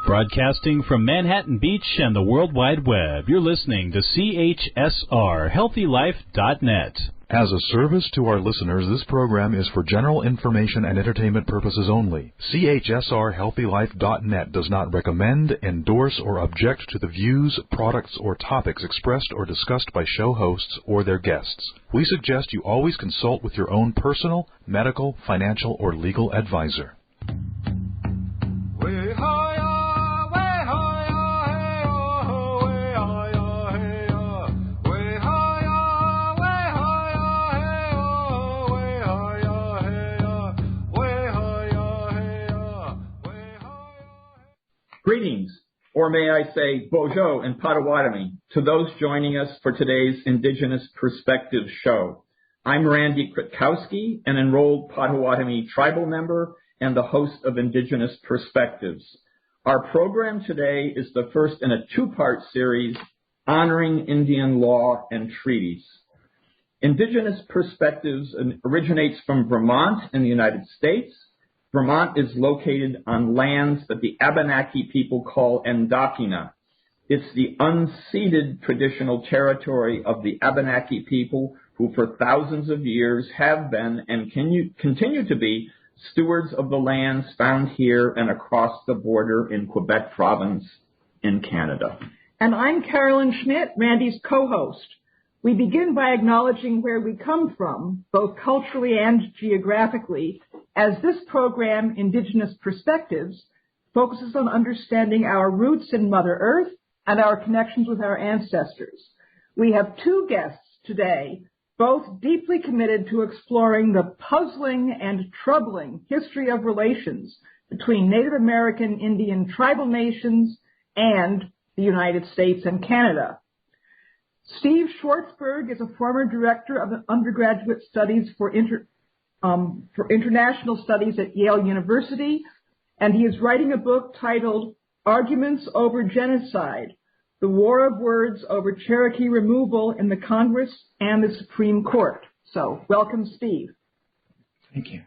Broadcasting from Manhattan Beach and the World Wide Web, you're listening to CHSR, HealthyLife.net. As a service to our listeners, this program is for general information and entertainment purposes only. CHSR, HealthyLife.net does not recommend, endorse, or object to the views, products, or topics expressed or discussed by show hosts or their guests. We suggest you always consult with your own personal, medical, financial, or legal advisor. Greetings, or may I say Bonjour in Potawatomi, to those joining us for today's Indigenous Perspectives show. I'm Randy Kritkowski, an enrolled Potawatomi tribal member and the host of Indigenous Perspectives. Our program today is the first in a two-part series honoring Indian law and treaties. Indigenous Perspectives originates from Vermont in the United States. Vermont is located on lands that the Abenaki people call Endakina. It's the unceded traditional territory of the Abenaki people who for thousands of years have been and continue to be stewards of the lands found here and across the border in Quebec province in Canada. And I'm Carolyn Schmidt, Randy's co-host. We begin by acknowledging where we come from, both culturally and geographically, as this program, Indigenous Perspectives, focuses on understanding our roots in Mother Earth and our connections with our ancestors. We have two guests today, both deeply committed to exploring the puzzling and troubling history of relations between Native American Indian tribal nations and the United States and Canada. Steve Schwartzberg is a former Director of Undergraduate Studies for International Studies at Yale University, and he is writing a book titled Arguments Over Genocide, The War of Words Over Cherokee Removal in the Congress and the Supreme Court. So, welcome, Steve. Thank you.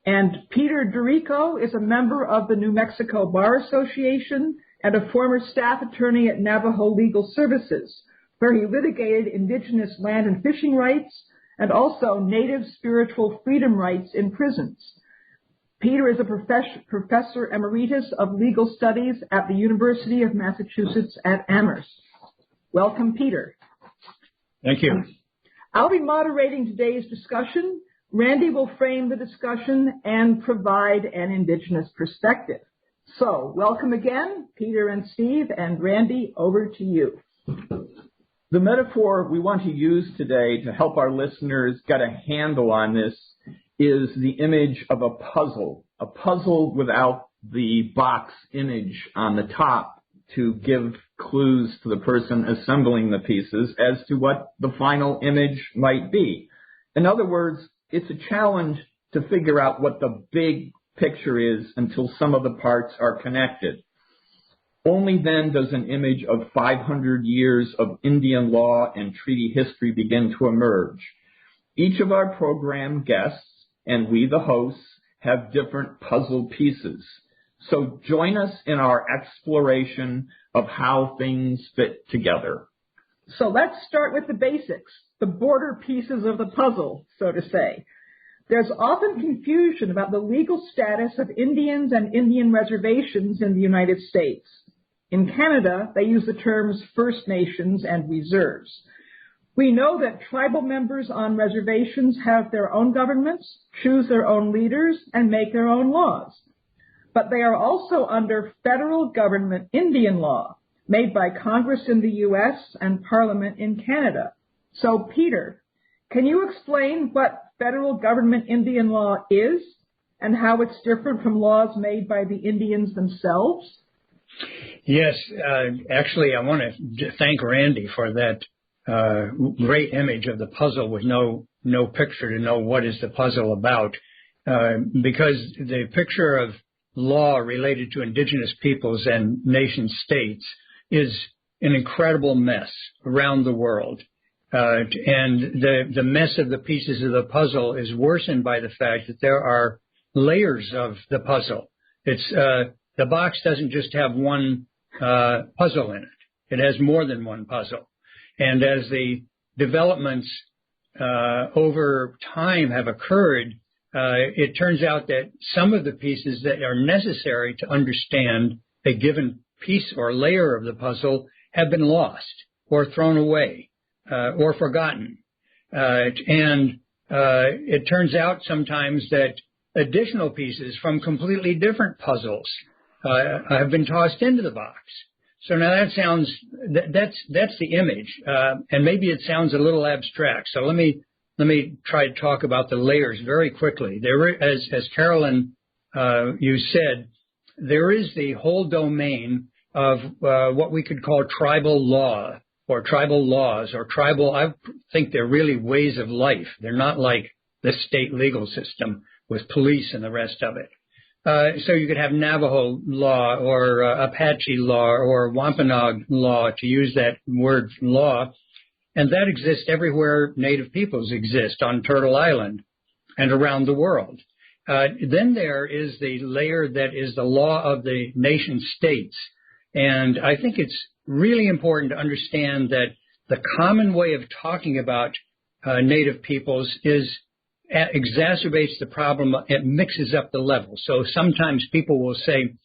And Peter Dorico is a member of the New Mexico Bar Association and a former staff attorney at Navajo Legal Services, where he litigated indigenous land and fishing rights and also native spiritual freedom rights in prisons. Peter is a professor emeritus of legal studies at the University of Massachusetts at Amherst. Welcome, Peter. Thank you. I'll be moderating today's discussion. Randy will frame the discussion and provide an Indigenous perspective. So, welcome again, Peter and Steve, and Randy, over to you. The metaphor we want to use today to help our listeners get a handle on this is the image of a puzzle without the box image on the top to give clues to the person assembling the pieces as to what the final image might be. In other words, it's a challenge to figure out what the big picture is until some of the parts are connected. Only then does an image of 500 years of Indian law and treaty history begin to emerge. Each of our program guests, and we the hosts, have different puzzle pieces. So join us in our exploration of how things fit together. So let's start with the basics, the border pieces of the puzzle, so to say. There's often confusion about the legal status of Indians and Indian reservations in the United States. In Canada, they use the terms First Nations and reserves. We know that tribal members on reservations have their own governments, choose their own leaders, and make their own laws. But they are also under federal government Indian law, made by Congress in the U.S. and Parliament in Canada. So, Peter, can you explain what federal government Indian law is and how it's different from laws made by the Indians themselves? Yes, actually, I want to thank Randy for that great image of the puzzle with no picture to know what is the puzzle about, because the picture of law related to indigenous peoples and nation states is an incredible mess around the world. And the mess of the pieces of the puzzle is worsened by the fact that there are layers of the puzzle. It's the box doesn't just have one puzzle in it. It has more than one puzzle. And as the developments over time have occurred, it turns out that some of the pieces that are necessary to understand a given piece or layer of the puzzle have been lost or thrown away or forgotten. And it turns out sometimes that additional pieces from completely different puzzles have been tossed into the box. So now that sounds, that's the image, and maybe it sounds a little abstract. So let me try to talk about the layers very quickly. There, as Carolyn, you said, there is the whole domain of what we could call tribal law or tribal laws or tribal. I think they're really ways of life. They're not like the state legal system with police and the rest of it. So you could have Navajo law or Apache law or Wampanoag law, to use that word law, and that exists everywhere Native peoples exist on Turtle Island and around the world. Then there is the layer that is the law of the nation states, and I think it's really important to understand that the common way of talking about Native peoples exacerbates the problem. It mixes up the level. So sometimes people will say,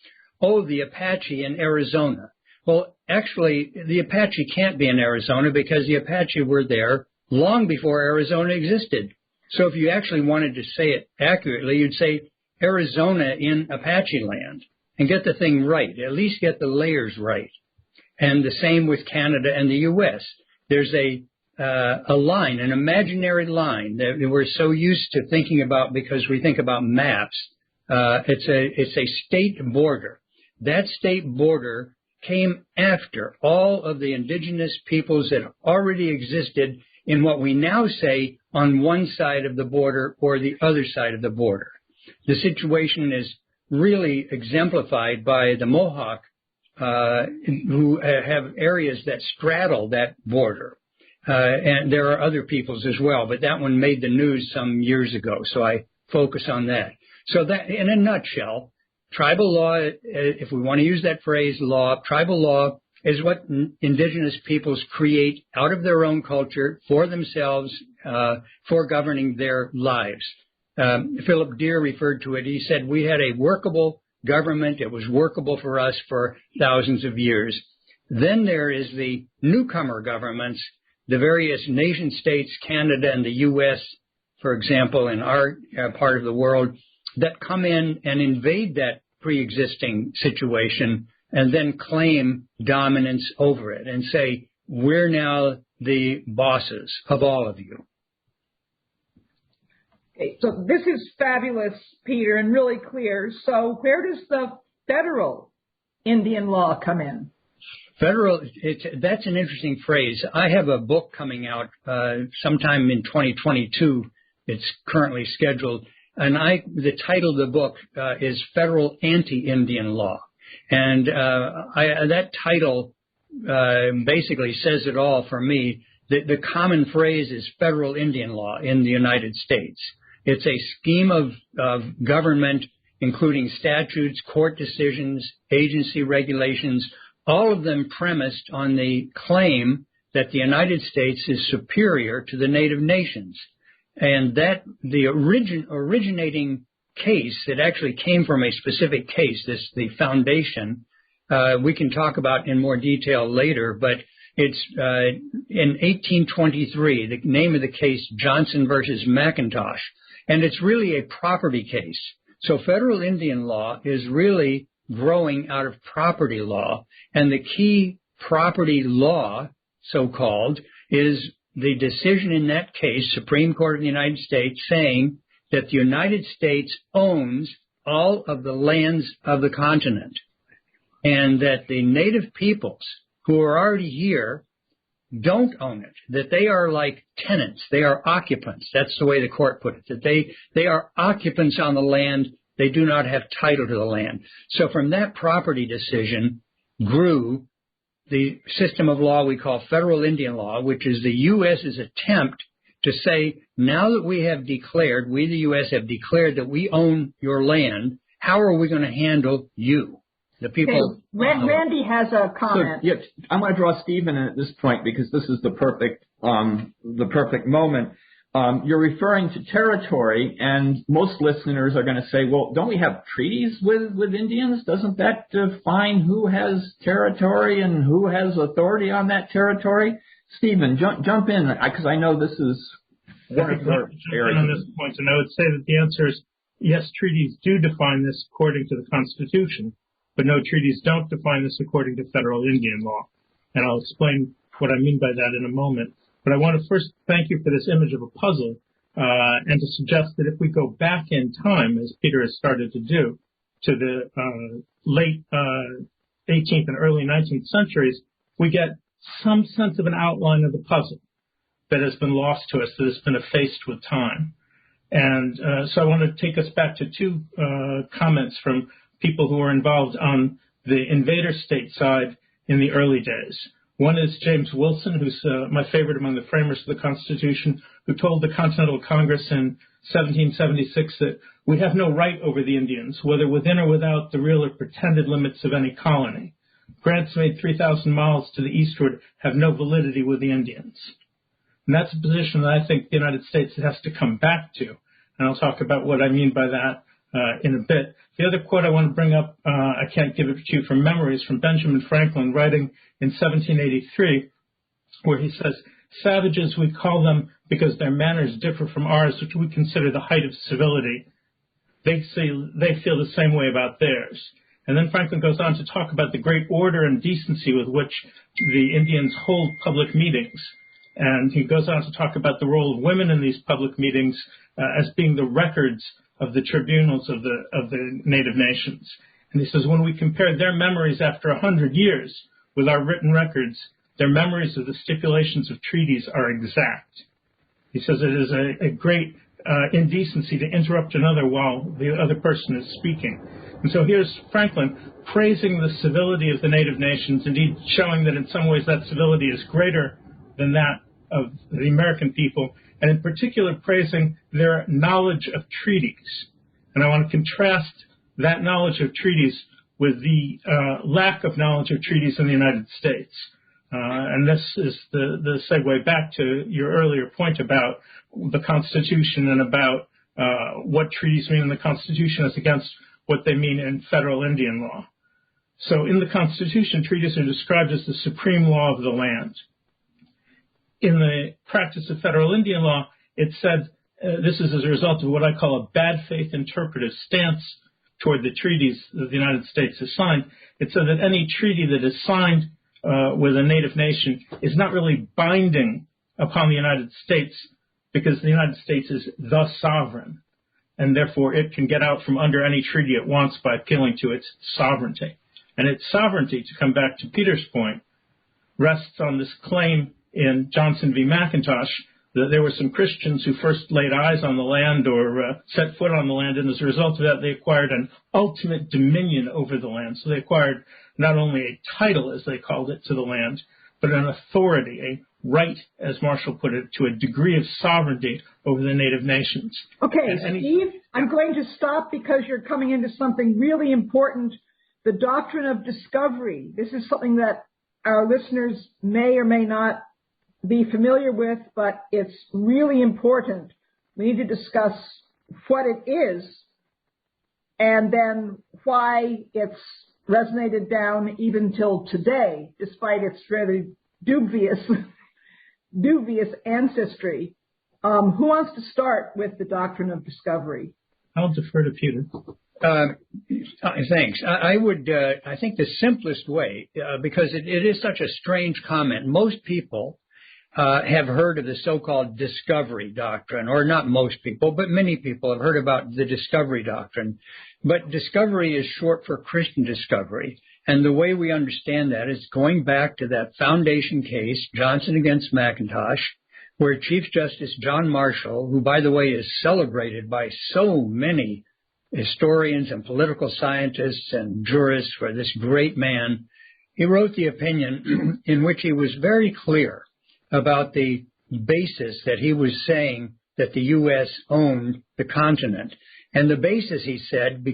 oh, the Apache in Arizona. Well, actually, the Apache can't be in Arizona because the Apache were there long before Arizona existed. So if you actually wanted to say it accurately, you'd say Arizona in Apache land and get the thing right, at least get the layers right. And the same with Canada and the U.S. There's a line, an imaginary line that we're so used to thinking about because we think about maps. It's a state border. That state border came after all of the indigenous peoples that already existed in what we now say on one side of the border or the other side of the border. The situation is really exemplified by the Mohawk, who have areas that straddle that border. And there are other peoples as well, but that one made the news some years ago, so I focus on that. So that, in a nutshell, tribal law, if we want to use that phrase, law, tribal law is what indigenous peoples create out of their own culture for themselves, for governing their lives. Philip Deere referred to it. He said, we had a workable government. It was workable for us for thousands of years. Then there is the newcomer governments, the various nation states, Canada and the U.S., for example, in our part of the world, that come in and invade that pre-existing situation and then claim dominance over it and say, we're now the bosses of all of you. Okay, so this is fabulous, Peter, and really clear. So where does the federal Indian law come in? Federal, that's an interesting phrase. I have a book coming out sometime in 2022. It's currently scheduled. And the title of the book is Federal Anti-Indian Law. And that title basically says it all for me. The common phrase is federal Indian law in the United States. It's a scheme of government, including statutes, court decisions, agency regulations, all of them premised on the claim that the United States is superior to the native nations. And that the originating case that actually came from a specific case, the foundation, we can talk about in more detail later, but it's in 1823, the name of the case, Johnson versus McIntosh, and it's really a property case. So federal Indian law is really growing out of property law, and the key property law, so-called, is the decision in that case, Supreme Court of the United States, saying that the United States owns all of the lands of the continent, and that the native peoples who are already here don't own it, that they are like tenants, they are occupants. That's the way the court put it, that they are occupants on the land, they do not have title to the land. So from that property decision grew the system of law we call federal Indian law, which is the U.S.'s attempt to say, now that we have declared, we the U.S. have declared that we own your land, how are we going to handle you? The people. Randy has a comment. So, I'm going to draw Stephen in at this point because this is the perfect moment. You're referring to territory, and most listeners are going to say, well, don't we have treaties with Indians? Doesn't that define who has territory and who has authority on that territory? Stephen, jump in, because I know this is one of your areas. On this point, and I would say that the answer is yes, treaties do define this according to the Constitution, but no, treaties don't define this according to federal Indian law. And I'll explain what I mean by that in a moment. But I want to first thank you for this image of a puzzle and to suggest that if we go back in time, as Peter has started to do, to the late 18th and early 19th centuries, we get some sense of an outline of the puzzle that has been lost to us, that has been effaced with time. And so I want to take us back to two comments from people who were involved on the invader state side in the early days. One is James Wilson, who's my favorite among the framers of the Constitution, who told the Continental Congress in 1776 that we have no right over the Indians, whether within or without the real or pretended limits of any colony. Grants made 3,000 miles to the eastward have no validity with the Indians. And that's a position that I think the United States has to come back to. And I'll talk about what I mean by that in a bit. The other quote I want to bring up, I can't give it to you from memory, is from Benjamin Franklin writing in 1783, where he says, "Savages we call them because their manners differ from ours, which we consider the height of civility. They feel the same way about theirs." And then Franklin goes on to talk about the great order and decency with which the Indians hold public meetings. And he goes on to talk about the role of women in these public meetings as being the records of the tribunals of the native nations. And he says, when we compare their memories after 100 years with our written records, their memories of the stipulations of treaties are exact. He says it is a great indecency to interrupt another while the other person is speaking. And so here's Franklin praising the civility of the native nations, indeed showing that in some ways that civility is greater than that of the American people, and in particular praising their knowledge of treaties. And I want to contrast that knowledge of treaties with the lack of knowledge of treaties in the United States. And this is the segue back to your earlier point about the Constitution and about what treaties mean in the Constitution as against what they mean in federal Indian law. So in the Constitution, treaties are described as the supreme law of the land. In the practice of federal Indian law, it said, this is as a result of what I call a bad faith interpretive stance toward the treaties that the United States has signed. It said that any treaty that is signed with a native nation is not really binding upon the United States because the United States is the sovereign, and therefore it can get out from under any treaty it wants by appealing to its sovereignty. And its sovereignty, to come back to Peter's point, rests on this claim in Johnson v. McIntosh that there were some Christians who first laid eyes on the land or set foot on the land, and as a result of that, they acquired an ultimate dominion over the land. So they acquired not only a title, as they called it, to the land, but an authority, a right, as Marshall put it, to a degree of sovereignty over the native nations. Okay, Steve, I'm going to stop because you're coming into something really important, the doctrine of discovery. This is something that our listeners may or may not be familiar with, but it's really important. We need to discuss what it is and then why it's resonated down even till today, despite its rather dubious ancestry. Who wants to start with the doctrine of discovery? I'll defer to Peter. Thanks. I think the simplest way, because it is such a strange comment, most people have heard of the so-called discovery doctrine, or not most people, but many people have heard about the discovery doctrine. But discovery is short for Christian discovery. And the way we understand that is going back to that foundation case, Johnson against McIntosh, where Chief Justice John Marshall, who, by the way, is celebrated by so many historians and political scientists and jurists for this great man, he wrote the opinion in which he was very clear about the basis that he was saying that the U.S. owned the continent. And the basis, he said,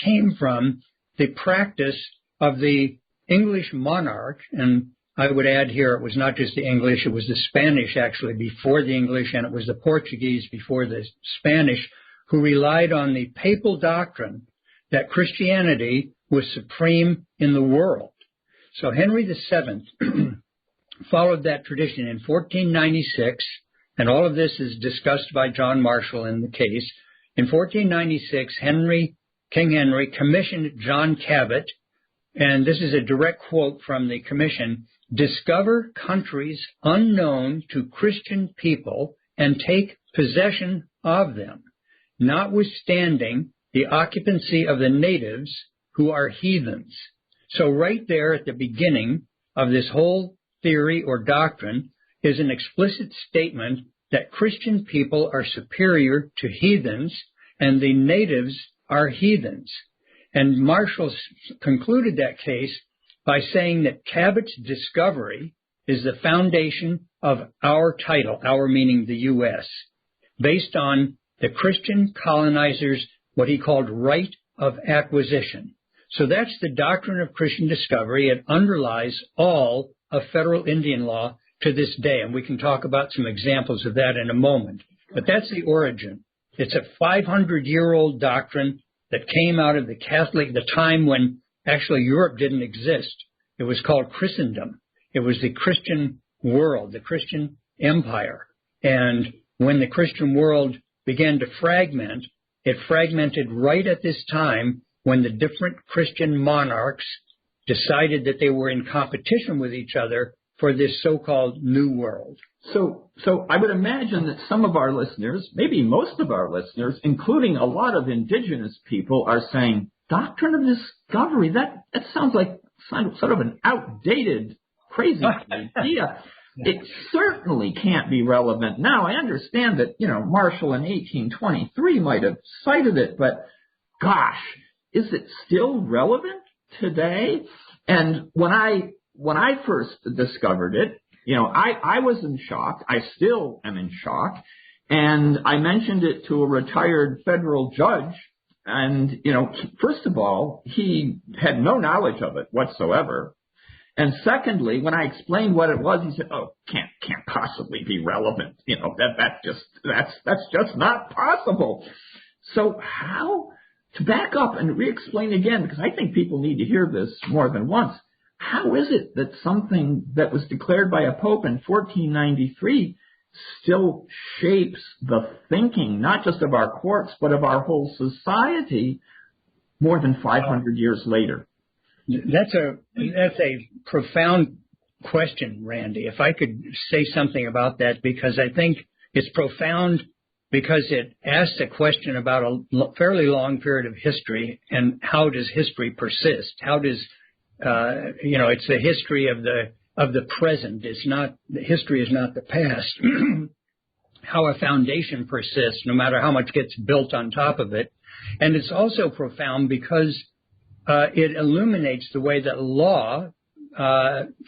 came from the practice of the English monarch, and I would add here it was not just the English, it was the Spanish actually before the English, and it was the Portuguese before the Spanish, who relied on the papal doctrine that Christianity was supreme in the world. So Henry VII followed that tradition in 1496, and all of this is discussed by John Marshall in the case. In 1496, King Henry commissioned John Cabot, and this is a direct quote from the commission, "Discover countries unknown to Christian people and take possession of them, notwithstanding the occupancy of the natives who are heathens." So right there at the beginning of this whole theory or doctrine is an explicit statement that Christian people are superior to heathens and the natives are heathens. And Marshall concluded that case by saying that Cabot's discovery is the foundation of our title, our meaning the U.S., based on the Christian colonizers' what he called right of acquisition. So that's the doctrine of Christian discovery. It underlies all of federal Indian law to this day, and we can talk about some examples of that in a moment. But that's the origin. It's a 500-year-old doctrine that came out of the time when actually Europe didn't exist. It was called Christendom. It was the Christian world, the Christian empire. And when the Christian world began to fragment, it fragmented right at this time when the different Christian monarchs decided that they were in competition with each other for this so-called New World. So I would imagine that some of our listeners, maybe most of our listeners, including a lot of indigenous people, are saying, doctrine of discovery, that sounds like sort of an outdated, crazy idea. It certainly can't be relevant now. I understand that, Marshall in 1823 might have cited it, but gosh, is it still relevant today? And when I first discovered it, I was in shock. I still am in shock. And I mentioned it to a retired federal judge. And, first of all, he had no knowledge of it whatsoever. And secondly, when I explained what it was, he said, "Oh, can't possibly be relevant. That's just not possible." So how to back up and re-explain again, because I think people need to hear this more than once. How is it that something that was declared by a pope in 1493 still shapes the thinking, not just of our courts, but of our whole society more than 500 years later? That's a profound question, Randy. If I could say something about that, because I think it's profound because it asks a question about a fairly long period of history and how does history persist? How does it's the history of the present. It's not, the history is not the past. How a foundation persists, no matter how much gets built on top of it. And it's also profound because it illuminates the way that law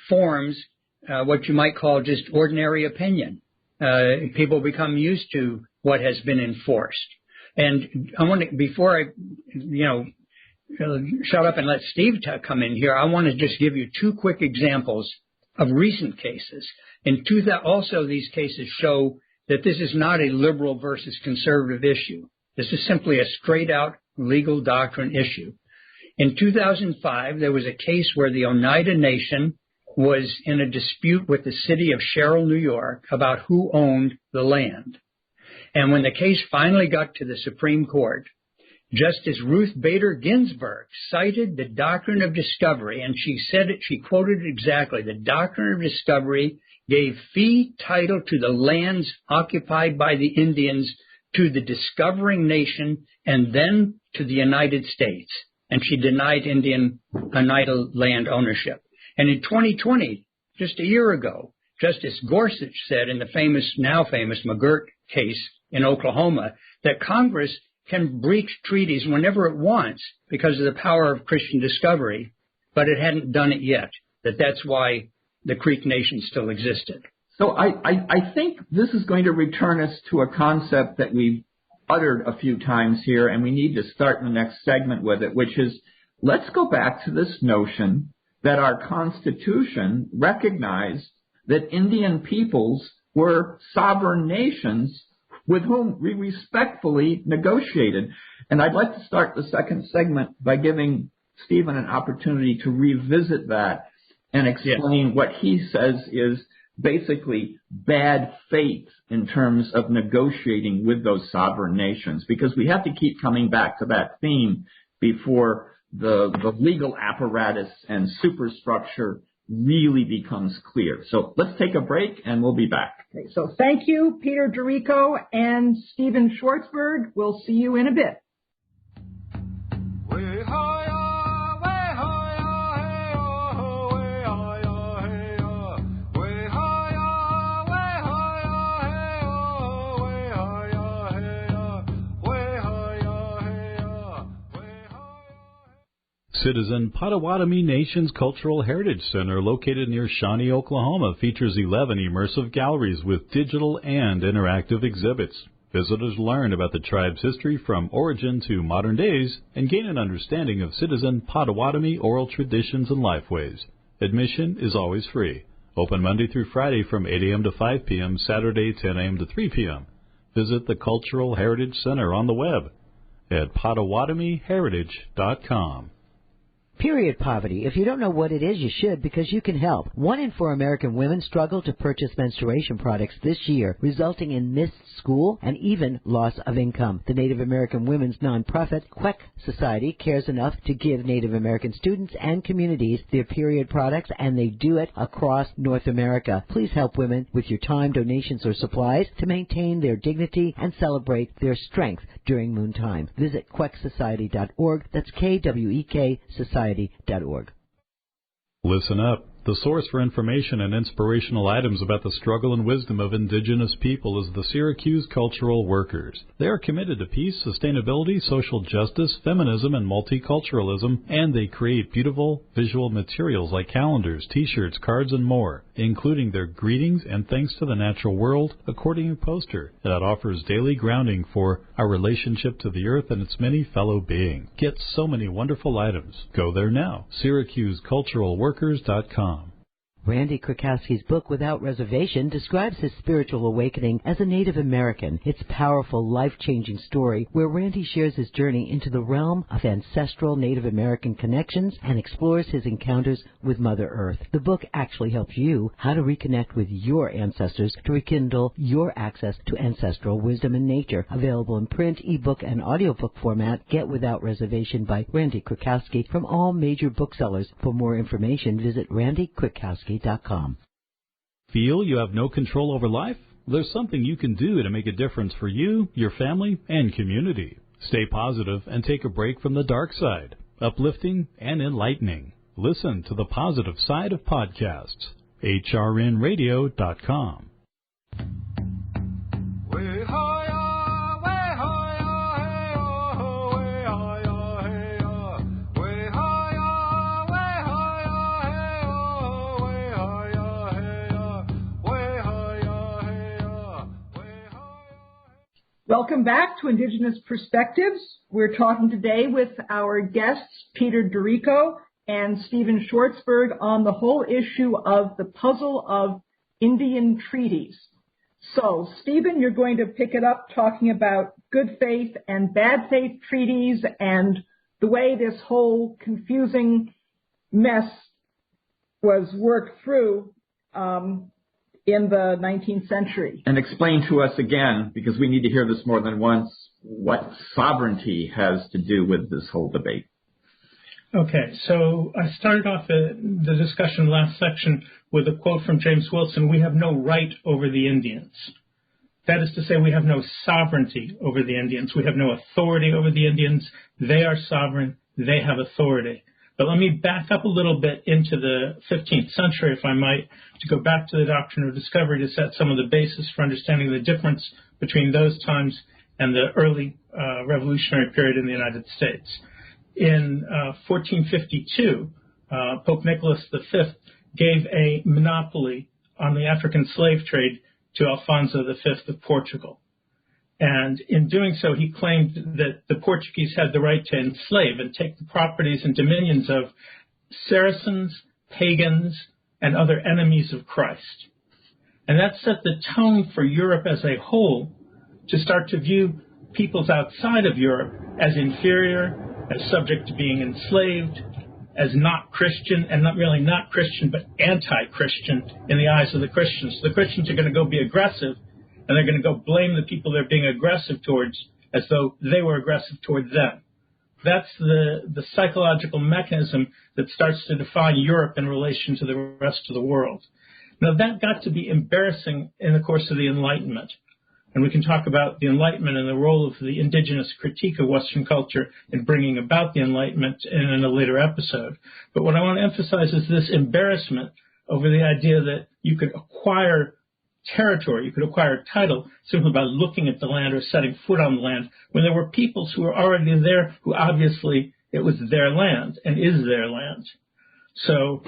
forms what you might call just ordinary opinion. People become used to what has been enforced. And I want to, before I, shut up and let Steve come in here, I want to just give you two quick examples of recent cases. Also, these cases show that this is not a liberal versus conservative issue. This is simply a straight-out legal doctrine issue. In 2005, there was a case where the Oneida Nation was in a dispute with the city of Sherrill, New York, about who owned the land. And when the case finally got to the Supreme Court, Justice Ruth Bader Ginsburg cited the doctrine of discovery, and she said it, she quoted it exactly, the doctrine of discovery gave fee title to the lands occupied by the Indians to the discovering nation and then to the United States. And she denied Oneida land ownership. And in 2020, just a year ago, Justice Gorsuch said in the now famous McGirt case in Oklahoma that Congress can breach treaties whenever it wants because of the power of Christian discovery, but it hadn't done it yet. That's why the Creek Nation still existed. So I think this is going to return us to a concept that we've uttered a few times here, and we need to start in the next segment with it, which is let's go back to this notion that our Constitution recognized that Indian peoples were sovereign nations with whom we respectfully negotiated. And I'd like to start the second segment by giving Stephen an opportunity to revisit that and explain what he says is basically bad faith in terms of negotiating with those sovereign nations, because we have to keep coming back to that theme before the legal apparatus and superstructure really becomes clear. So let's take a break and we'll be back. Okay, so thank you, Peter Dorico and Stephen Schwartzberg. We'll see you in a bit. Citizen Potawatomi Nation's Cultural Heritage Center, located near Shawnee, Oklahoma, features 11 immersive galleries with digital and interactive exhibits. Visitors learn about the tribe's history from origin to modern days and gain an understanding of Citizen Potawatomi oral traditions and lifeways. Admission is always free. Open Monday through Friday from 8 a.m. to 5 p.m., Saturday 10 a.m. to 3 p.m. Visit the Cultural Heritage Center on the web at PotawatomiHeritage.com. Period poverty. If you don't know what it is, you should, because you can help. 1 in 4 American women struggle to purchase menstruation products this year, resulting in missed school and even loss of income. The Native American women's nonprofit, Queck Society, cares enough to give Native American students and communities their period products, and they do it across North America. Please help women with your time, donations, or supplies to maintain their dignity and celebrate their strength during moon time. Visit quecksociety.org. That's KWEK Society.org. Listen up. The source for information and inspirational items about the struggle and wisdom of Indigenous people is the Syracuse Cultural Workers. They are committed to peace, sustainability, social justice, feminism, and multiculturalism, and they create beautiful visual materials like calendars, T-shirts, cards, and more, including their greetings and thanks to the natural world accordion poster that offers daily grounding for our relationship to the earth and its many fellow beings. Get so many wonderful items. Go there now. SyracuseCulturalWorkers.com. Randy Krakowski's book, Without Reservation, describes his spiritual awakening as a Native American. It's a powerful, life-changing story where Randy shares his journey into the realm of ancestral Native American connections and explores his encounters with Mother Earth. The book actually helps you how to reconnect with your ancestors to rekindle your access to ancestral wisdom and nature. Available in print, ebook, and audiobook format, Get Without Reservation by Randy Krakowski from all major booksellers. For more information, visit randykrakowski.com. Feel you have no control over life? There's something you can do to make a difference for you, your family, and community. Stay positive and take a break from the dark side. Uplifting and enlightening. Listen to the positive side of podcasts. hrnradio.com. Welcome back to Indigenous Perspectives. We're talking today with our guests, Peter Dorico and Stephen Schwartzberg, on the whole issue of the puzzle of Indian treaties. So, Stephen, you're going to pick it up talking about good faith and bad faith treaties and the way this whole confusing mess was worked through in the 19th century. And explain to us again, because we need to hear this more than once, what sovereignty has to do with this whole debate. Okay, so I started off the discussion last section with a quote from James Wilson: "We have no right over the Indians." That is to say, we have no sovereignty over the Indians. We have no authority over the Indians. They are sovereign. They have authority. But let me back up a little bit into the 15th century, if I might, to go back to the doctrine of discovery to set some of the basis for understanding the difference between those times and the early revolutionary period in the United States. In 1452, Pope Nicholas V gave a monopoly on the African slave trade to Alfonso V of Portugal. And in doing so, he claimed that the Portuguese had the right to enslave and take the properties and dominions of Saracens, pagans, and other enemies of Christ. And that set the tone for Europe as a whole to start to view peoples outside of Europe as inferior, as subject to being enslaved, as not Christian, and not really not Christian, but anti-Christian in the eyes of the Christians. The Christians are going to go be aggressive, and they're going to go blame the people they're being aggressive towards as though they were aggressive toward them. That's the psychological mechanism that starts to define Europe in relation to the rest of the world. Now, that got to be embarrassing in the course of the Enlightenment. And we can talk about the Enlightenment and the role of the indigenous critique of Western culture in bringing about the Enlightenment in a later episode. But what I want to emphasize is this embarrassment over the idea that you could acquire territory, you could acquire title simply by looking at the land or setting foot on the land, when there were peoples who were already there who obviously it was their land and is their land. So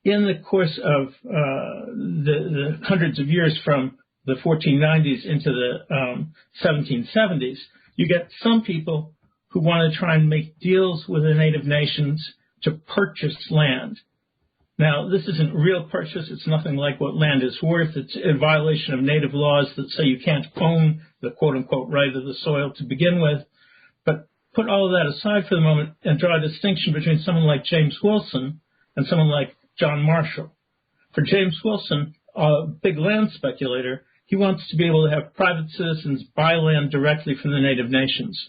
in the course of the hundreds of years from the 1490s into the 1770s, you get some people who want to try and make deals with the native nations to purchase land. Now, this isn't real purchase. It's nothing like what land is worth. It's in violation of native laws that say you can't own the quote-unquote right of the soil to begin with. But put all of that aside for the moment and draw a distinction between someone like James Wilson and someone like John Marshall. For James Wilson, a big land speculator, he wants to be able to have private citizens buy land directly from the native nations.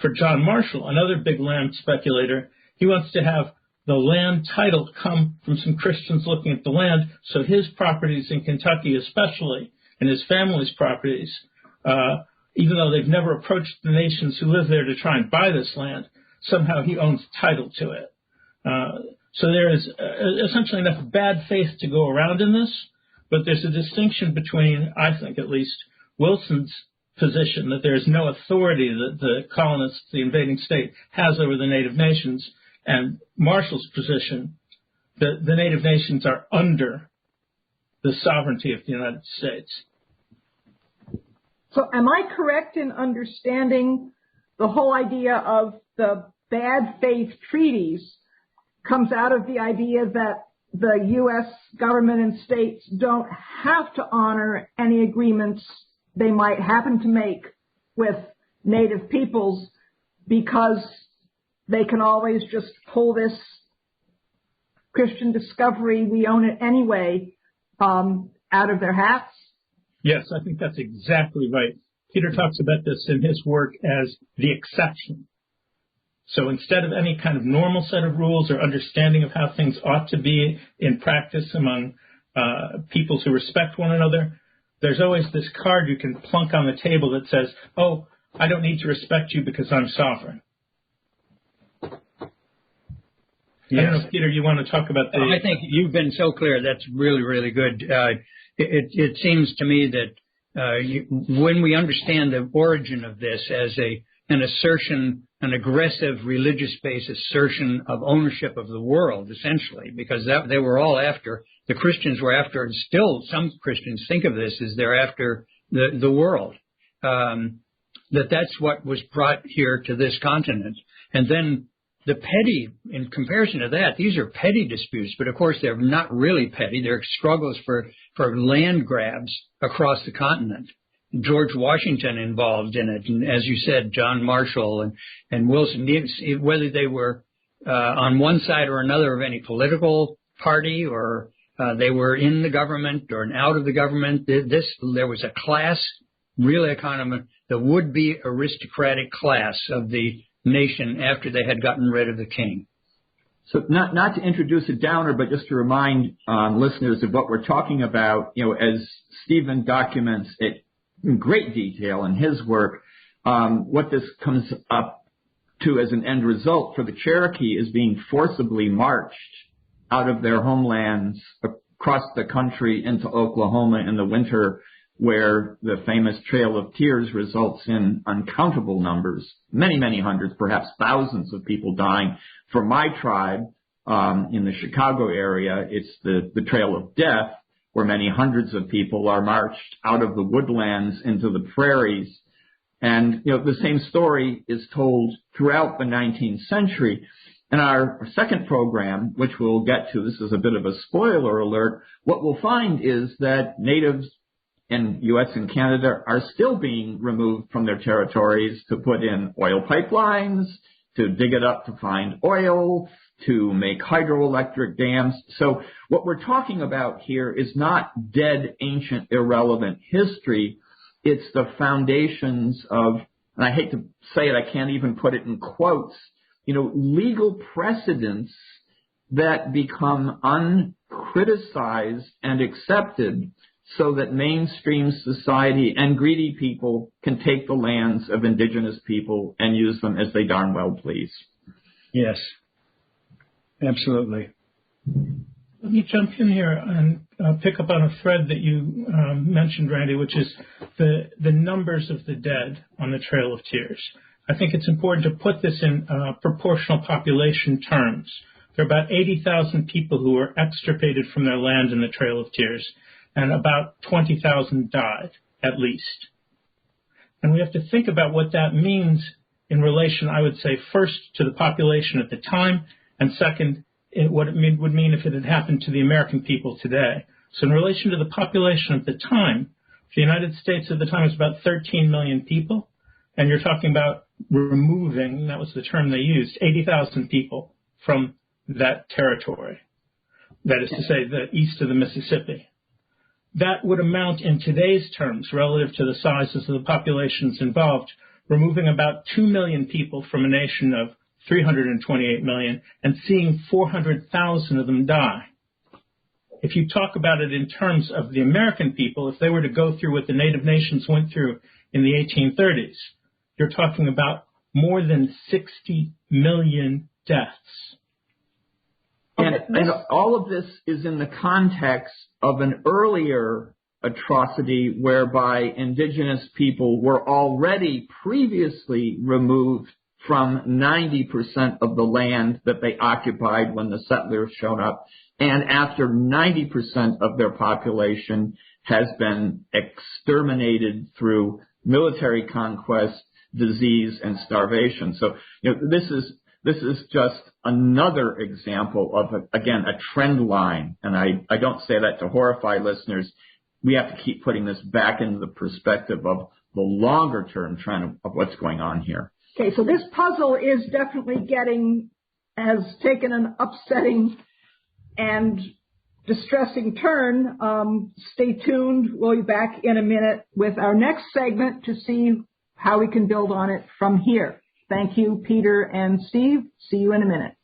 For John Marshall, another big land speculator, he wants to have the land title come from some Christians looking at the land, so his properties in Kentucky especially, and his family's properties, even though they've never approached the nations who live there to try and buy this land, somehow he owns title to it. So there is essentially enough bad faith to go around in this, but there's a distinction between, I think at least, Wilson's position that there is no authority that the colonists, the invading state, has over the native nations, and Marshall's position that the native nations are under the sovereignty of the United States. So am I correct in understanding the whole idea of the bad faith treaties comes out of the idea that the U.S. government and states don't have to honor any agreements they might happen to make with native peoples because they can always just pull this Christian discovery, we own it anyway, out of their hats? Yes, I think that's exactly right. Peter talks about this in his work as the exception. So instead of any kind of normal set of rules or understanding of how things ought to be in practice among peoples who respect one another, there's always this card you can plunk on the table that says, oh, I don't need to respect you because I'm sovereign. Yes. I don't know if, Peter, you want to talk about the... I think you've been so clear. That's really, really good. It seems to me that when we understand the origin of this as an assertion, an aggressive religious-based assertion of ownership of the world, essentially, because they were all after, the Christians were after, and still some Christians think of this as they're after the world, that's what was brought here to this continent. And then the petty, in comparison to that, these are petty disputes, but of course they're not really petty. They're struggles for land grabs across the continent. George Washington involved in it, and as you said, John Marshall and Wilson, whether they were on one side or another of any political party or they were in the government or out of the government, there was a class, really a kind of the would-be aristocratic class of the nation after they had gotten rid of the king. So not to introduce a downer, but just to remind listeners of what we're talking about, as Stephen documents it in great detail in his work, what this comes up to as an end result for the Cherokee is being forcibly marched out of their homelands across the country into Oklahoma in the winter, where the famous Trail of Tears results in uncountable numbers, many, many hundreds, perhaps thousands of people dying. For my tribe in the Chicago area, it's the Trail of Death, where many hundreds of people are marched out of the woodlands into the prairies And, the same story is told throughout the 19th century. In our second program, which we'll get to, this is a bit of a spoiler alert, what we'll find is that natives in U.S. and Canada are still being removed from their territories to put in oil pipelines, to dig it up to find oil, to make hydroelectric dams. So what we're talking about here is not dead, ancient, irrelevant history. It's the foundations of, and I hate to say it, I can't even put it in quotes, legal precedents that become uncriticized and accepted so that mainstream society and greedy people can take the lands of indigenous people and use them as they darn well please. Yes, absolutely. Let me jump in here and pick up on a thread that you mentioned, Randy, which is the numbers of the dead on the Trail of Tears. I think it's important to put this in proportional population terms. There are about 80,000 people who were extirpated from their land in the Trail of Tears, and about 20,000 died, at least. And we have to think about what that means in relation, I would say, first to the population at the time, and second, what it would mean if it had happened to the American people today. So in relation to the population at the time, the United States at the time was about 13 million people, and you're talking about removing, that was the term they used, 80,000 people from that territory. That is to say, the east of the Mississippi. That would amount in today's terms, relative to the sizes of the populations involved, removing about 2 million people from a nation of 328 million and seeing 400,000 of them die. If you talk about it in terms of the American people, if they were to go through what the Native nations went through in the 1830s, you're talking about more than 60 million deaths. And all of this is in the context of an earlier atrocity whereby indigenous people were already previously removed from 90% of the land that they occupied when the settlers showed up, and after 90% of their population has been exterminated through military conquest, disease, and starvation. So, this is just another example of, again, a trend line. And I don't say that to horrify listeners. We have to keep putting this back into the perspective of the longer term trend of what's going on here. Okay, so this puzzle is definitely has taken an upsetting and distressing turn. Stay tuned. We'll be back in a minute with our next segment to see how we can build on it from here. Thank you, Peter and Steve. See you in a minute.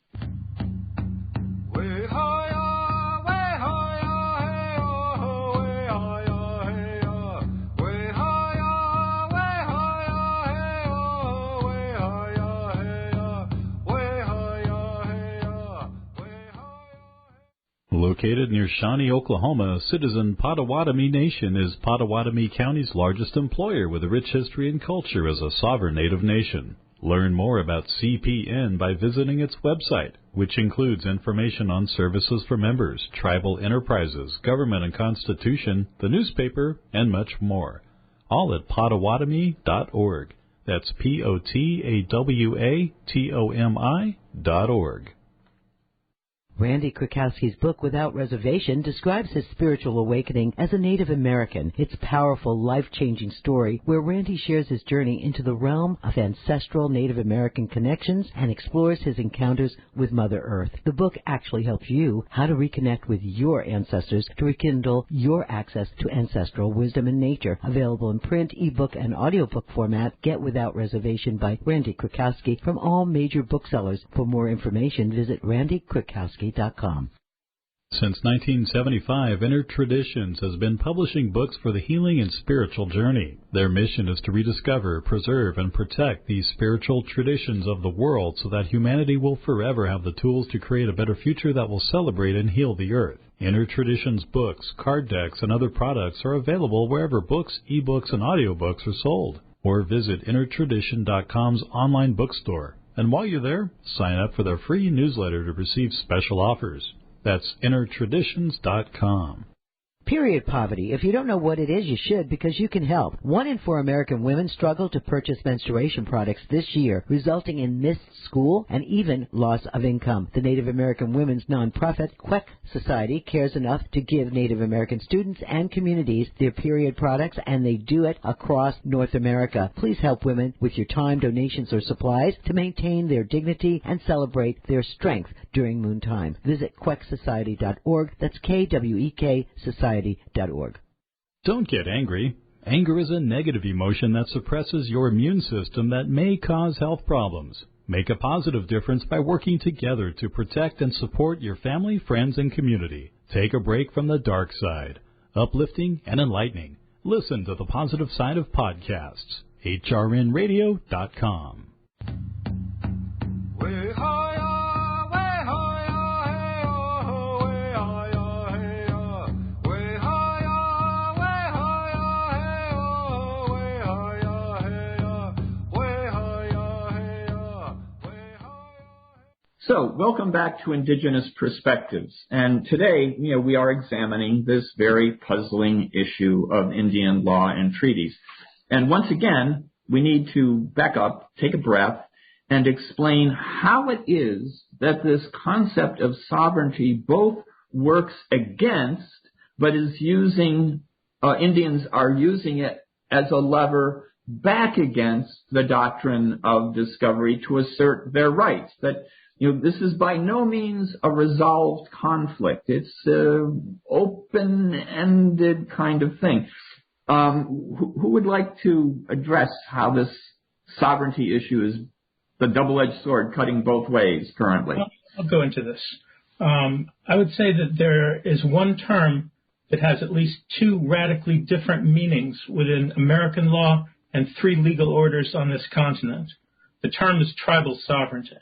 Located near Shawnee, Oklahoma, Citizen Potawatomi Nation is Potawatomi County's largest employer with a rich history and culture as a sovereign Native nation. Learn more about CPN by visiting its website, which includes information on services for members, tribal enterprises, government and constitution, the newspaper, and much more. All at Potawatomi.org. That's Potawatomi.org. Randy Krakowski's book, Without Reservation, describes his spiritual awakening as a Native American. It's a powerful, life-changing story where Randy shares his journey into the realm of ancestral Native American connections and explores his encounters with Mother Earth. The book actually helps you how to reconnect with your ancestors to rekindle your access to ancestral wisdom and nature. Available in print, ebook, and audiobook format. Get Without Reservation by Randy Krakowski from all major booksellers. For more information, visit randykrakowski.com. Since 1975, Inner Traditions has been publishing books for the healing and spiritual journey. Their mission is to rediscover, preserve, and protect these spiritual traditions of the world so that humanity will forever have the tools to create a better future that will celebrate and heal the earth. Inner Traditions books, card decks, and other products are available wherever books, ebooks, and audiobooks are sold. Or visit InnerTradition.com's online bookstore. And while you're there, sign up for their free newsletter to receive special offers. That's InnerTraditions.com. Period poverty. If you don't know what it is, you should, because you can help. 1 in 4 American women struggle to purchase menstruation products this year, resulting in missed school and even loss of income. The Native American women's nonprofit, Queck Society, cares enough to give Native American students and communities their period products, and they do it across North America. Please help women with your time, donations, or supplies to maintain their dignity and celebrate their strength during moon time. Visit quecksociety.org. That's KWEK Society.org. Don't get angry. Anger is a negative emotion that suppresses your immune system that may cause health problems. Make a positive difference by working together to protect and support your family, friends, and community. Take a break from the dark side. Uplifting and enlightening. Listen to the positive side of podcasts. hrnradio.com. So, welcome back to Indigenous Perspectives. And today, we are examining this very puzzling issue of Indian law and treaties. And once again, we need to back up, take a breath, and explain how it is that this concept of sovereignty both works against, but is using, Indians are using it as a lever back against the doctrine of discovery to assert their rights. That this is by no means a resolved conflict. It's an open-ended kind of thing. Who would like to address how this sovereignty issue is the double-edged sword cutting both ways currently? I'll go into this. I would say that there is one term that has at least 2 radically different meanings within American law and 3 legal orders on this continent. The term is tribal sovereignty.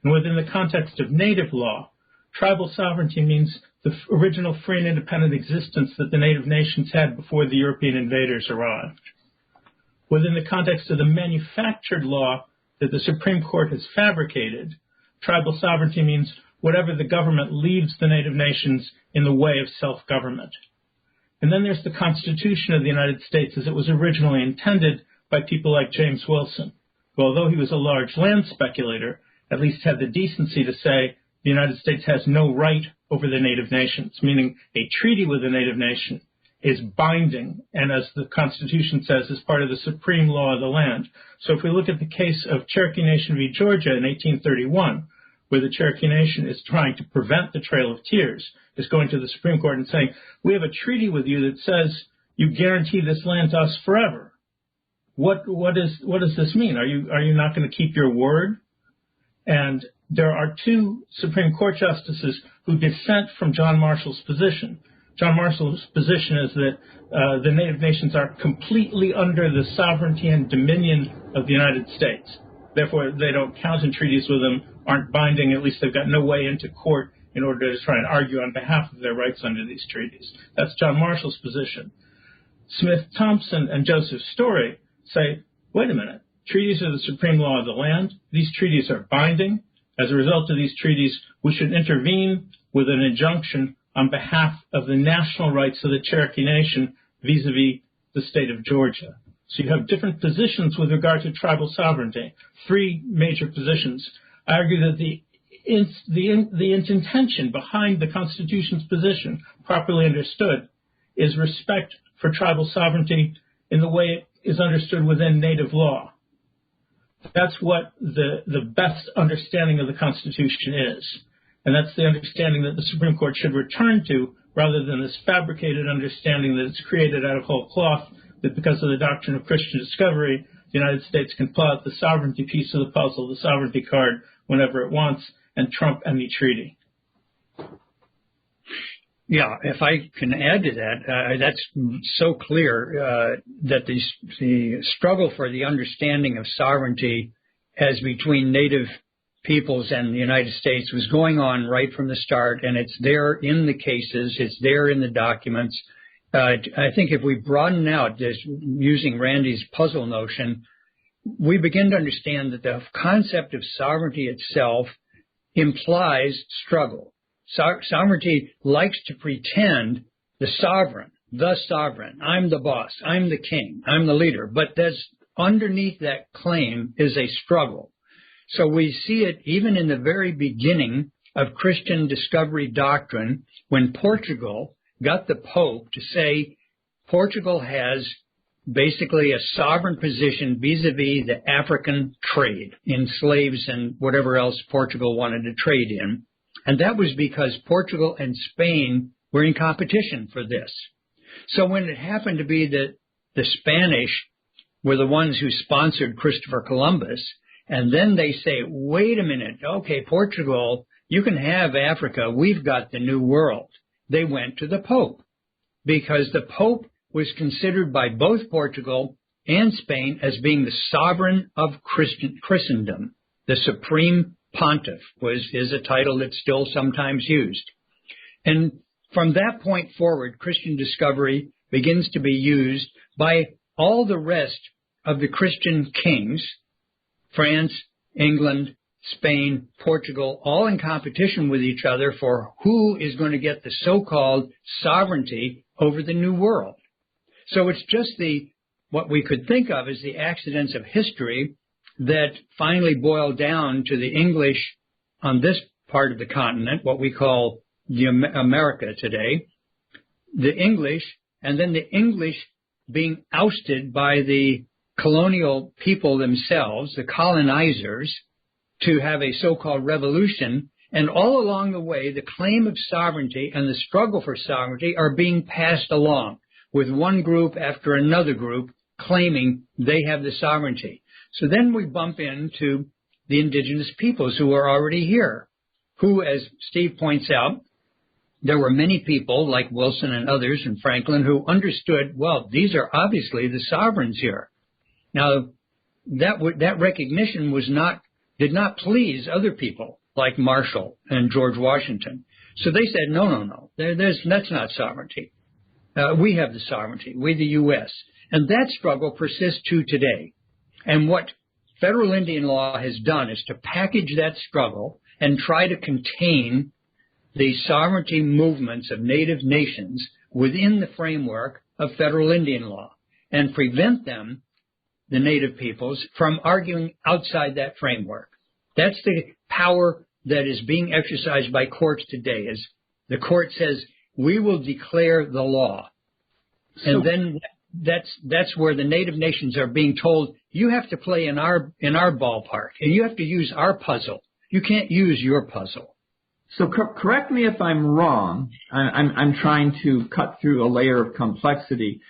And within the context of native law, tribal sovereignty means the original free and independent existence that the native nations had before the European invaders arrived. Within the context of the manufactured law that the Supreme Court has fabricated, tribal sovereignty means whatever the government leaves the native nations in the way of self-government. And then there's the Constitution of the United States as it was originally intended by people like James Wilson, who, although he was a large land speculator, at least had the decency to say the United States has no right over the native nations, meaning a treaty with a native nation is binding, and as the Constitution says, is part of the supreme law of the land. So if we look at the case of Cherokee Nation v. Georgia in 1831, where the Cherokee Nation is trying to prevent the Trail of Tears, is going to the Supreme Court and saying, we have a treaty with you that says you guarantee this land to us forever. What does this mean? Are you not going to keep your word? And there are 2 Supreme Court justices who dissent from John Marshall's position. John Marshall's position is that the native nations are completely under the sovereignty and dominion of the United States. Therefore, they don't count in treaties with them, aren't binding, at least they've got no way into court in order to try and argue on behalf of their rights under these treaties. That's John Marshall's position. Smith Thompson and Joseph Story say, wait a minute. Treaties are the supreme law of the land. These treaties are binding. As a result of these treaties, we should intervene with an injunction on behalf of the national rights of the Cherokee Nation vis-a-vis the state of Georgia. So you have different positions with regard to tribal sovereignty, 3 major positions. I argue that the intention behind the Constitution's position, properly understood, is respect for tribal sovereignty in the way it is understood within native law. That's what the best understanding of the Constitution is. And that's the understanding that the Supreme Court should return to, rather than this fabricated understanding that it's created out of whole cloth, that because of the doctrine of Christian discovery, the United States can pull out the sovereignty piece of the puzzle, the sovereignty card, whenever it wants, and trump any treaty. Yeah, if I can add to that, that's so clear that the struggle for the understanding of sovereignty as between native peoples and the United States was going on right from the start, and it's there in the cases, it's there in the documents. I think if we broaden out this using Randy's puzzle notion, we begin to understand that the concept of sovereignty itself implies struggle. Sovereignty likes to pretend the sovereign. I'm the boss. I'm the king. I'm the leader. But underneath that claim is a struggle. So we see it even in the very beginning of Christian discovery doctrine when Portugal got the Pope to say Portugal has basically a sovereign position vis-a-vis the African trade in slaves and whatever else Portugal wanted to trade in. And that was because Portugal and Spain were in competition for this. So when it happened to be that the Spanish were the ones who sponsored Christopher Columbus, and then they say, wait a minute, okay, Portugal, you can have Africa, we've got the New World. They went to the Pope because the Pope was considered by both Portugal and Spain as being the sovereign of Christendom. The Supreme Pontiff is a title that's still sometimes used. And from that point forward, Christian discovery begins to be used by all the rest of the Christian kings, France, England, Spain, Portugal, all in competition with each other for who is going to get the so-called sovereignty over the New World. So it's just what we could think of as the accidents of history that finally boil down to the English on this part of the continent, what we call America today, the English, and then the English being ousted by the colonial people themselves, the colonizers, to have a so-called revolution. And all along the way, the claim of sovereignty and the struggle for sovereignty are being passed along, with one group after another group claiming they have the sovereignty. So then we bump into the indigenous peoples who are already here, who, as Steve points out, there were many people like Wilson and others and Franklin who understood, well, these are obviously the sovereigns here. Now, that recognition did not please other people like Marshall and George Washington. So they said, no, that's not sovereignty. We have the sovereignty. We, the U.S. And that struggle persists to today. And what federal Indian law has done is to package that struggle and try to contain the sovereignty movements of native nations within the framework of federal Indian law and prevent them, the native peoples, from arguing outside that framework. That's the power that is being exercised by courts today. Is the court says, we will declare the law. And then that's where the native nations are being told, you have to play in our ballpark, and you have to use our puzzle. You can't use your puzzle. So correct me if I'm wrong. I'm trying to cut through a layer of complexity.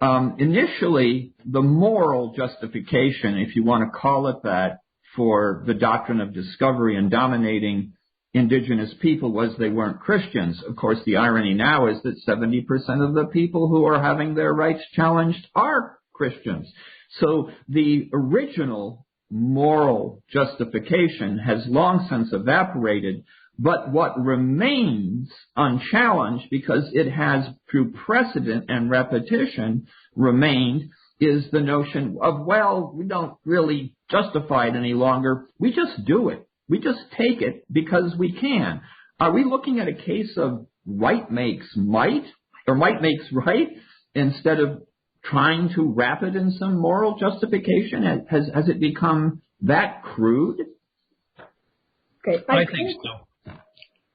Initially, the moral justification, if you want to call it that, for the doctrine of discovery and dominating indigenous people was they weren't Christians. Of course, the irony now is that 70% of the people who are having their rights challenged are Christians. So the original moral justification has long since evaporated, but what remains unchallenged, because it has through precedent and repetition remained, is the notion of, well, we don't really justify it any longer. We just do it. We just take it because we can. Are we looking at a case of right makes might, or might makes right, instead of trying to wrap it in some moral justification? Has it become that crude? Okay, I think so.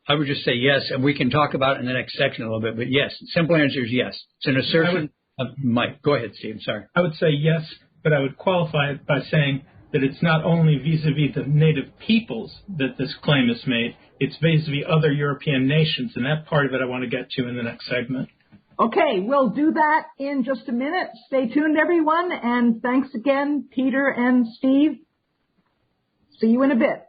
I would just say yes, and we can talk about it in the next section a little bit, but yes, simple answer is yes. It's an assertion of Mike. Go ahead, Steve, sorry. I would say yes, but I would qualify it by saying that it's not only vis-a-vis the native peoples that this claim is made, it's vis-a-vis other European nations, and that part of it I want to get to in the next segment. Okay, we'll do that in just a minute. Stay tuned, everyone, and thanks again, Peter and Steve. See you in a bit.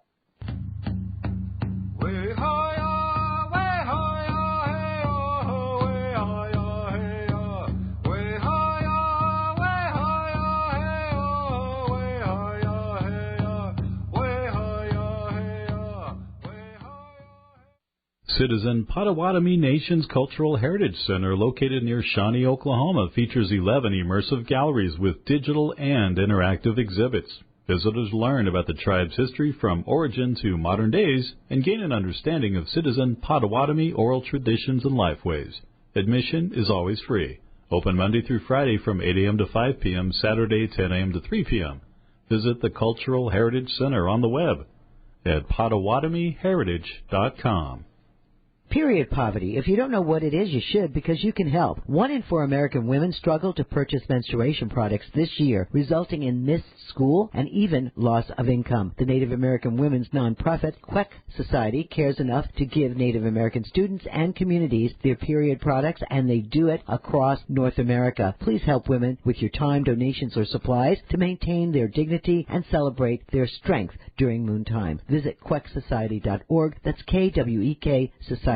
Citizen Potawatomi Nation's Cultural Heritage Center, located near Shawnee, Oklahoma, features 11 immersive galleries with digital and interactive exhibits. Visitors learn about the tribe's history from origin to modern days and gain an understanding of citizen Potawatomi oral traditions and lifeways. Admission is always free. Open Monday through Friday from 8 a.m. to 5 p.m., Saturday 10 a.m. to 3 p.m. Visit the Cultural Heritage Center on the web at PottawatomieHeritage.com. Period poverty. If you don't know what it is, you should, because you can help. 1 in 4 American women struggle to purchase menstruation products this year, resulting in missed school and even loss of income. The Native American women's nonprofit, Queck Society, cares enough to give Native American students and communities their period products, and they do it across North America. Please help women with your time, donations, or supplies to maintain their dignity and celebrate their strength during moontime. Visit quecksociety.org. That's KWEK Society.org.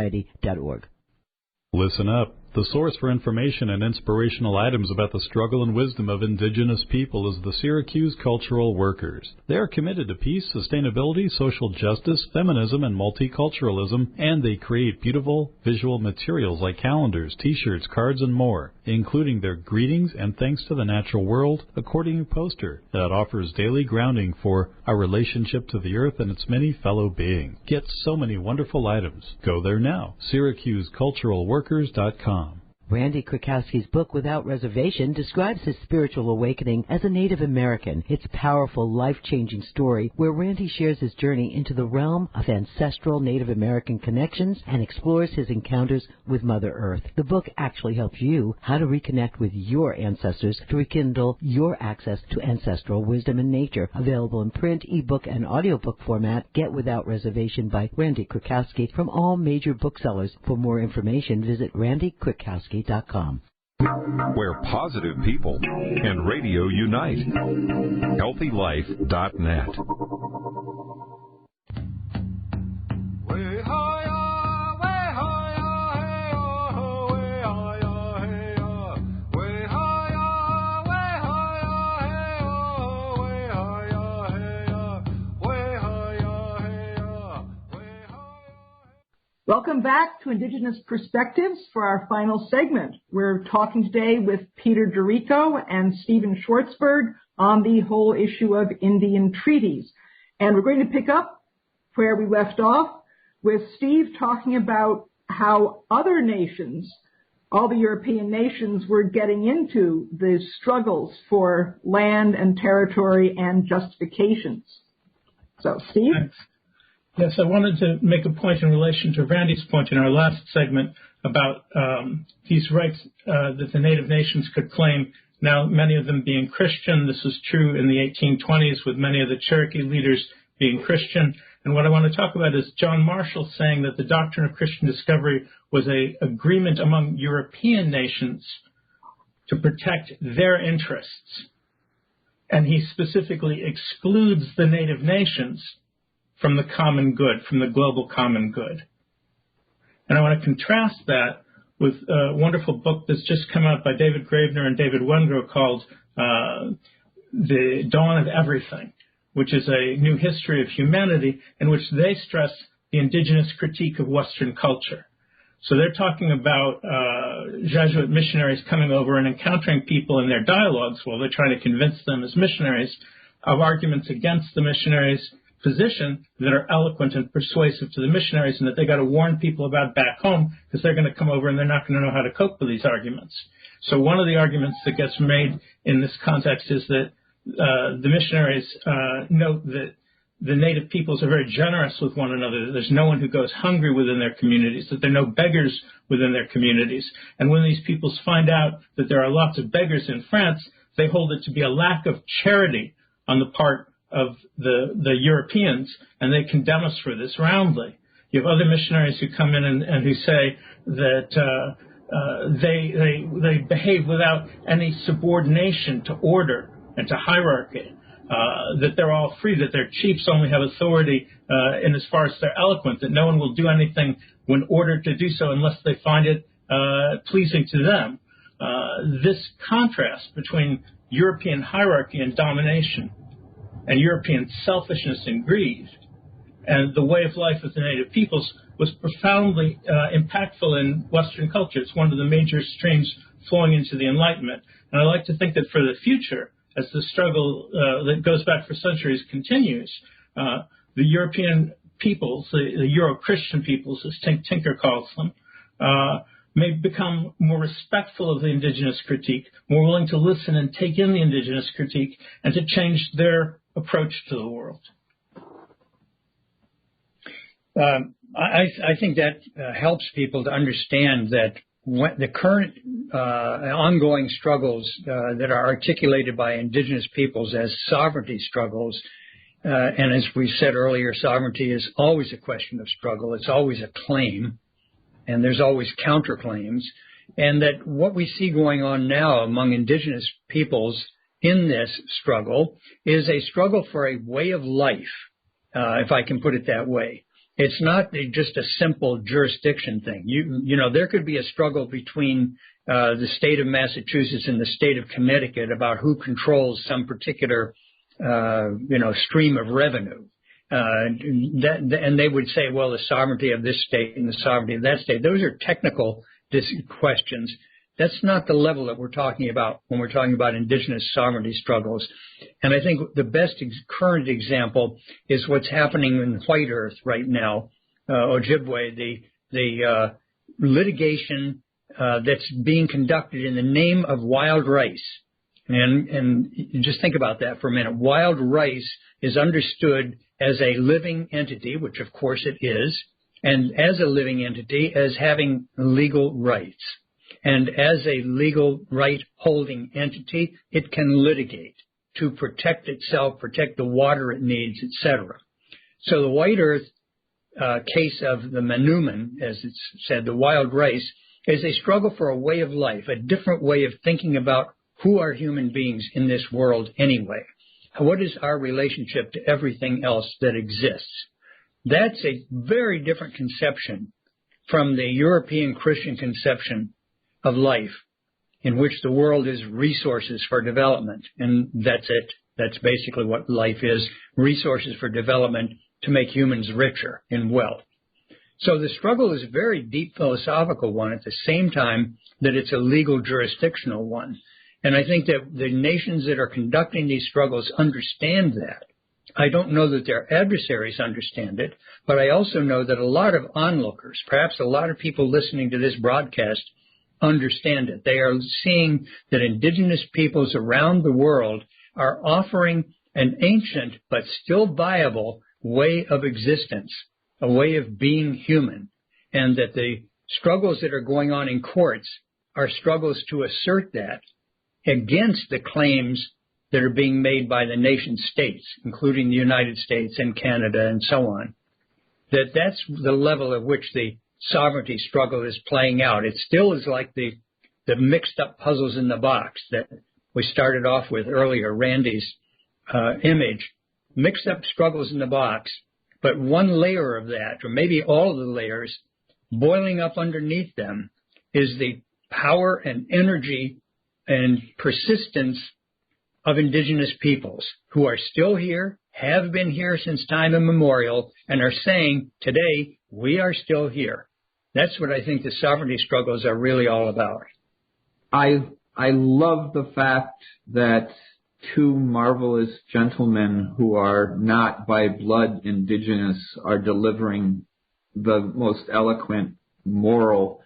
Listen up. The source for information and inspirational items about the struggle and wisdom of Indigenous people is the Syracuse Cultural Workers. They are committed to peace, sustainability, social justice, feminism, and multiculturalism, and they create beautiful visual materials like calendars, T-shirts, cards, and more, including their Greetings and Thanks to the Natural World accordion poster that offers daily grounding for our relationship to the earth and its many fellow beings. Get so many wonderful items. Go there now. SyracuseCulturalWorkers.com. Randy Krakowski's book, Without Reservation, describes his spiritual awakening as a Native American. It's a powerful, life-changing story where Randy shares his journey into the realm of ancestral Native American connections and explores his encounters with Mother Earth. The book actually helps you how to reconnect with your ancestors to rekindle your access to ancestral wisdom and nature. Available in print, ebook, and audiobook format, Get Without Reservation by Randy Krakowski from all major booksellers. For more information, visit randykrakowski.com. Where positive people and radio unite. HealthyLife.net. Welcome back to Indigenous Perspectives for our final segment. We're talking today with Peter Dorico and Stephen Schwartzberg on the whole issue of Indian treaties. And we're going to pick up where we left off with Steve talking about how other nations, all the European nations, were getting into the struggles for land and territory and justifications. So, Steve? Thanks. Yes, I wanted to make a point in relation to Randy's point in our last segment about these rights that the native nations could claim, now many of them being Christian. This was true in the 1820s with many of the Cherokee leaders being Christian. And what I want to talk about is John Marshall saying that the doctrine of Christian discovery was an agreement among European nations to protect their interests. And he specifically excludes the native nations from the common good, from the global common good. And I want to contrast that with a wonderful book that's just come out by David Gravener and David Wendrow called The Dawn of Everything, which is a new history of humanity in which they stress the indigenous critique of Western culture. So they're talking about Jesuit missionaries coming over and encountering people in their dialogues while they're trying to convince them as missionaries of arguments against the missionaries' position that are eloquent and persuasive to the missionaries, and that they got to warn people about back home because they're going to come over and they're not going to know how to cope with these arguments. So one of the arguments that gets made in this context is that the missionaries note that the native peoples are very generous with one another, that there's no one who goes hungry within their communities, that there are no beggars within their communities. And when these peoples find out that there are lots of beggars in France, they hold it to be a lack of charity on the part of the Europeans, and they condemn us for this roundly. You have other missionaries who come in and who say that they behave without any subordination to order and to hierarchy, that they're all free, that their chiefs only have authority in as far as they're eloquent, that no one will do anything when ordered to do so unless they find it pleasing to them. This contrast between European hierarchy and domination and European selfishness and greed, and the way of life of the native peoples was profoundly impactful in Western culture. It's one of the major streams flowing into the Enlightenment. And I like to think that for the future, as the struggle that goes back for centuries continues, the European peoples, the Euro-Christian peoples, as Tinker calls them, may become more respectful of the Indigenous critique, more willing to listen and take in the Indigenous critique, and to change their approach to the world. I think that helps people to understand that the current ongoing struggles that are articulated by Indigenous peoples as sovereignty struggles, and as we said earlier, sovereignty is always a question of struggle. It's always a claim, and there's always counterclaims, and that what we see going on now among Indigenous peoples in this struggle is a struggle for a way of life, if I can put it that way. It's not just a simple jurisdiction thing. You know, there could be a struggle between the state of Massachusetts and the state of Connecticut about who controls some particular, stream of revenue. And they would say, well, the sovereignty of this state and the sovereignty of that state. Those are technical questions. That's not the level that we're talking about when we're talking about Indigenous sovereignty struggles. And I think the best current example is what's happening in White Earth right now, Ojibwe, the litigation that's being conducted in the name of wild rice. And just think about that for a minute. Wild rice is understood as a living entity, which of course it is, and as a living entity as having legal rights. And as a legal right-holding entity, it can litigate to protect itself, protect the water it needs, etc. So the White Earth case of the Manuman, as it's said, the wild rice, is a struggle for a way of life, a different way of thinking about who are human beings in this world anyway. What is our relationship to everything else that exists? That's a very different conception from the European Christian conception of life, in which the world is resources for development. And that's it. That's basically what life is, resources for development to make humans richer in wealth. So the struggle is a very deep philosophical one at the same time that it's a legal jurisdictional one. And I think that the nations that are conducting these struggles understand that. I don't know that their adversaries understand it, but I also know that a lot of onlookers, perhaps a lot of people listening to this broadcast, understand it. They are seeing that Indigenous peoples around the world are offering an ancient but still viable way of existence, a way of being human, and that the struggles that are going on in courts are struggles to assert that against the claims that are being made by the nation states, including the United States and Canada and so on. That's the level at which the sovereignty struggle is playing out. It still is like the mixed up puzzles in the box that we started off with earlier, Randy's image. Mixed up struggles in the box, but one layer of that, or maybe all of the layers, boiling up underneath them is the power and energy and persistence of Indigenous peoples who are still here, have been here since time immemorial, and are saying, today, we are still here. That's what I think the sovereignty struggles are really all about. I love the fact that two marvelous gentlemen who are not by blood Indigenous are delivering the most eloquent moral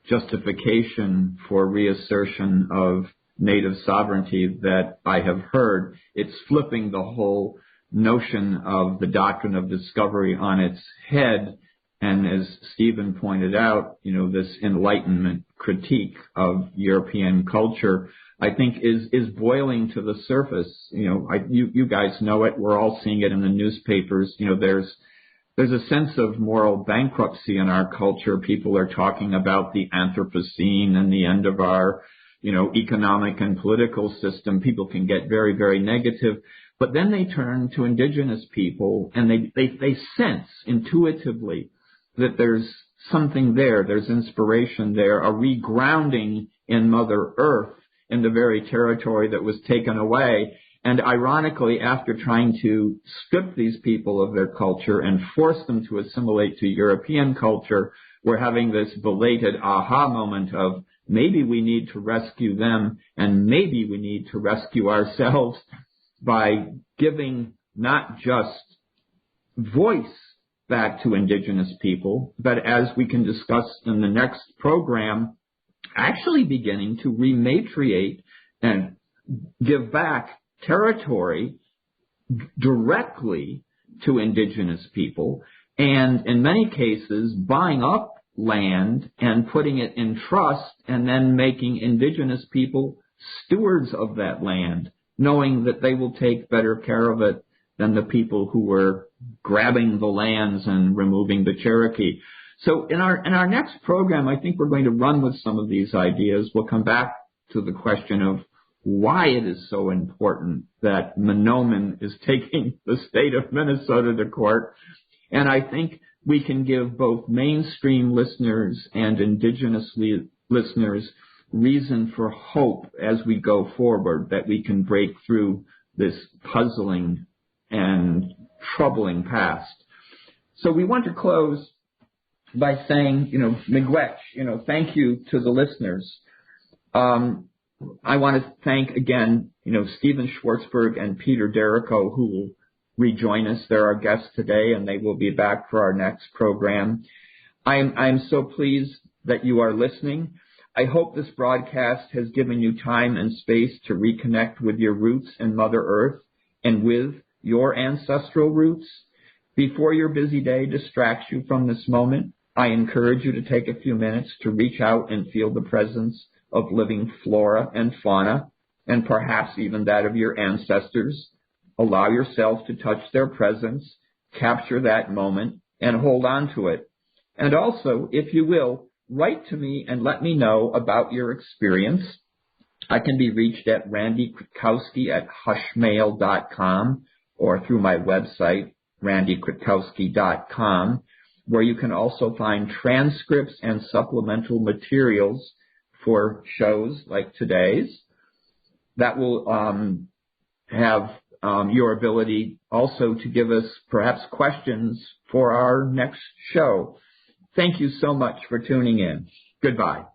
justification for reassertion of native sovereignty that I have heard. It's flipping the whole notion of the doctrine of discovery on its head. And as Stephen pointed out, this Enlightenment critique of European culture, I think is boiling to the surface. You guys know it. We're all seeing it in the newspapers. There's a sense of moral bankruptcy in our culture. People are talking about the Anthropocene and the end of our, economic and political system. People can get very, very negative. But then they turn to Indigenous people and they sense intuitively that there's something there, there's inspiration there, a regrounding in Mother Earth, in the very territory that was taken away. And ironically, after trying to strip these people of their culture and force them to assimilate to European culture, we're having this belated aha moment of maybe we need to rescue them and maybe we need to rescue ourselves by giving not just voice back to Indigenous people, but as we can discuss in the next program, actually beginning to rematriate and give back territory directly to Indigenous people, and in many cases buying up land and putting it in trust and then making Indigenous people stewards of that land, knowing that they will take better care of it than the people who were grabbing the lands and removing the Cherokee. So in our next program, I think we're going to run with some of these ideas. We'll come back to the question of why it is so important that Mahnomen is taking the state of Minnesota to court. And I think we can give both mainstream listeners and Indigenous listeners reason for hope as we go forward, that we can break through this puzzling and troubling past. So we want to close by saying, miigwech, thank you to the listeners. I want to thank again, Stephen Schwartzberg and Peter Derrico, who will rejoin us. They're our guests today, and they will be back for our next program. I'm so pleased that you are listening. I hope this broadcast has given you time and space to reconnect with your roots in Mother Earth and with your ancestral roots. Before your busy day distracts you from this moment, I encourage you to take a few minutes to reach out and feel the presence of living flora and fauna, and perhaps even that of your ancestors. Allow yourself to touch their presence, capture that moment, and hold on to it. And also, if you will, write to me and let me know about your experience. I can be reached at randykwiatkowski@hushmail.com or through my website, randykwiatkowski.com, where you can also find transcripts and supplemental materials for shows like today's. That will have your ability also to give us perhaps questions for our next show. Thank you so much for tuning in. Goodbye.